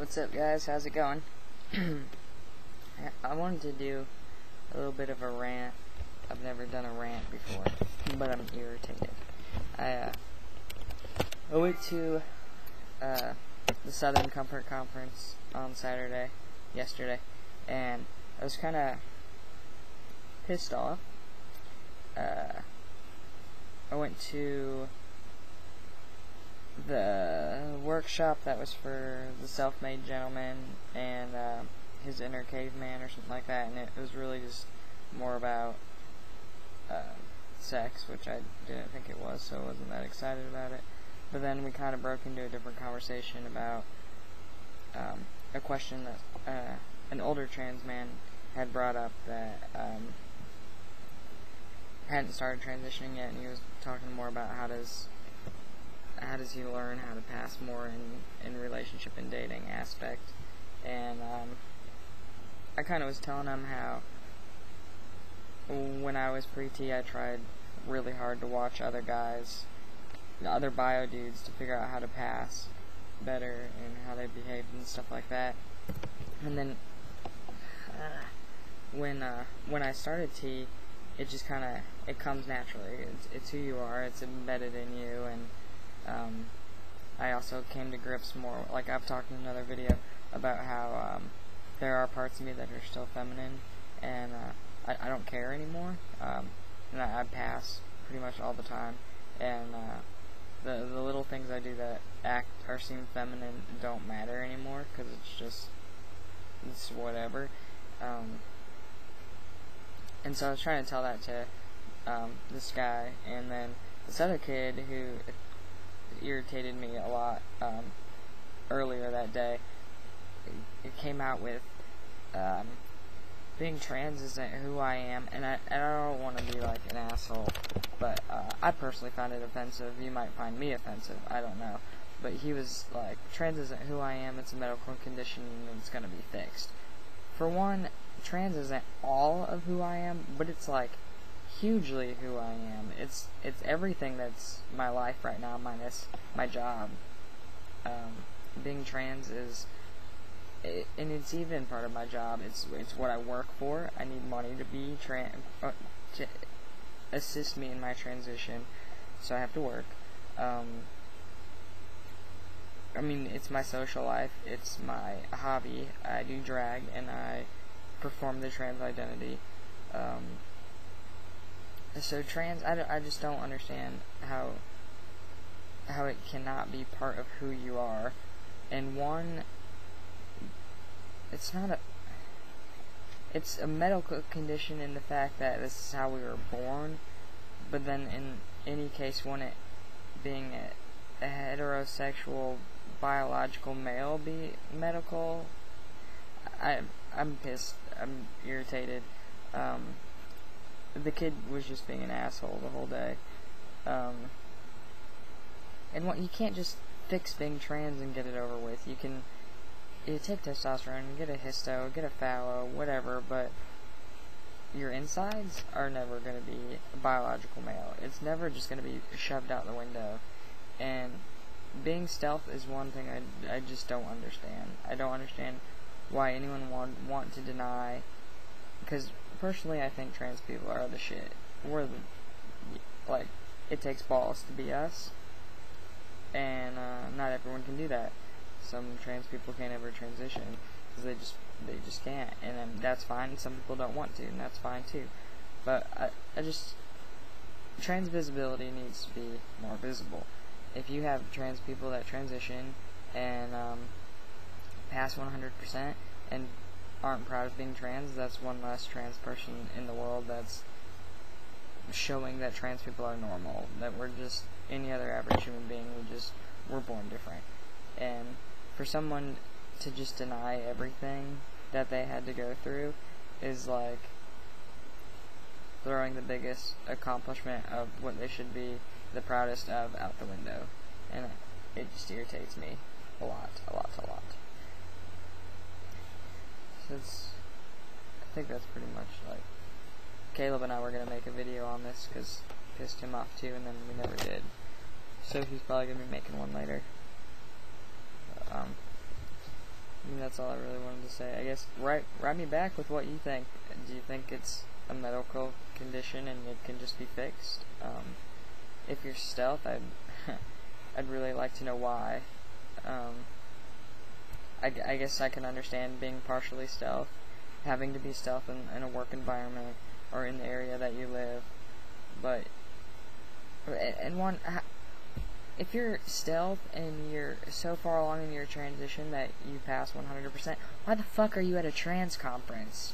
What's up, guys? How's it going? I wanted to do a little bit of a rant. I've never done a rant before, but I'm irritated. I went to the Southern Comfort Conference on yesterday, and I was kind of pissed off. I went to the workshop that was for the self-made gentleman and his inner caveman or something like that, and it was really just more about sex, which I didn't think it was, so I wasn't that excited about it. But then we kind of broke into a different conversation about a question that an older trans man had brought up that hadn't started transitioning yet, and he was talking more about how does he learn how to pass more in relationship and dating aspect. And I kind of was telling him how when I was pre-T I tried really hard to watch other bio dudes to figure out how to pass better and how they behaved and stuff like that. And then when I started T, it just it comes naturally. It's who you are. It's embedded in you. And I also came to grips more, like I've talked in another video about how there are parts of me that are still feminine, and I don't care anymore, and I pass pretty much all the time, and the little things I do that act or seem feminine don't matter anymore, because it's whatever. And so I was trying to tell that to this guy, and then this other kid who irritated me a lot earlier that day, it came out with being trans isn't who I am, and I don't want to be like an asshole, but I personally found it offensive. You might find me offensive, I don't know, but he was like, trans isn't who I am, it's a medical condition and it's gonna be fixed. For one, trans isn't all of who I am, but it's like hugely who I am. It's everything that's my life right now, minus my job. Being trans is, and it's even part of my job. It's what I work for. I need money to be to assist me in my transition, so I have to work. I mean, it's my social life. It's my hobby. I do drag and I perform the trans identity. So trans, I just don't understand how it cannot be part of who you are. And one, it's a medical condition in the fact that this is how we were born, but then in any case, when it being a heterosexual biological male be medical, I'm pissed, I'm irritated. The kid was just being an asshole the whole day. And you can't just fix being trans and get it over with. You take testosterone, get a histo, get a fallow, whatever, but your insides are never going to be a biological male. It's never just going to be shoved out the window. And being stealth is one thing I just don't understand. I don't understand why anyone would want to deny, because personally I think trans people are the shit. It takes balls to be us, and not everyone can do that. Some trans people can't ever transition because they just can't, and that's fine. Some people don't want to, and that's fine too. But trans visibility needs to be more visible. If you have trans people that transition and pass 100% and aren't proud of being trans, that's one less trans person in the world that's showing that trans people are normal, that we're just any other average human being. We're born different. And for someone to just deny everything that they had to go through is like throwing the biggest accomplishment of what they should be the proudest of out the window. And it just irritates me a lot. So I think that's pretty much like, Caleb and I were going to make a video on this because it pissed him off too, and then we never did. So he's probably going to be making one later. that's all I really wanted to say. I guess write me back with what you think. Do you think it's a medical condition and it can just be fixed? If you're stealth, I'd really like to know why. I guess I can understand being partially stealth, having to be stealth in a work environment or in the area that you live, but if you're stealth and you're so far along in your transition that you pass 100%, why the fuck are you at a trans conference?